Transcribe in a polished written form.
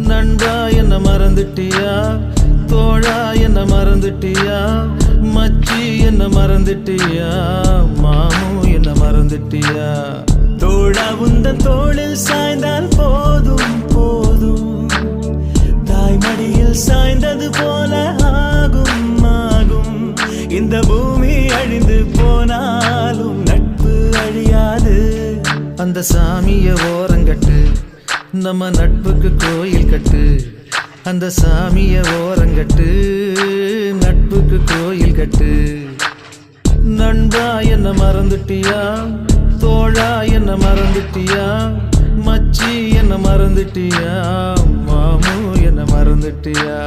நண்பா என்ன மறந்துட்டியா, தோழா என்ன மறந்துட்டியா, மச்சி என்ன மறந்துட்டியா, மாமு என்ன மறந்துட்டியா. தோழா உந்தன் தோளில் சாய்ந்தால் போதும் போதும், தாய்மடியில் சாய்ந்தது போல ஆகும் ஆகும். இந்த பூமி அழிந்து போனாலும் நட்பு அழியாது. அந்த சாமிய ஓரங்கட்டு, நம்ம நட்புக்கு கோயில் கட்டு. அந்த சாமிய ஓரங்கட்டு, நட்புக்கு கோயில் கட்டு. நண்பா என்ன மறந்துட்டியா, தோழா என்ன மறந்துட்டியா, மச்சி என்ன மறந்துட்டியா, மாமு என்ன மறந்துட்டியா.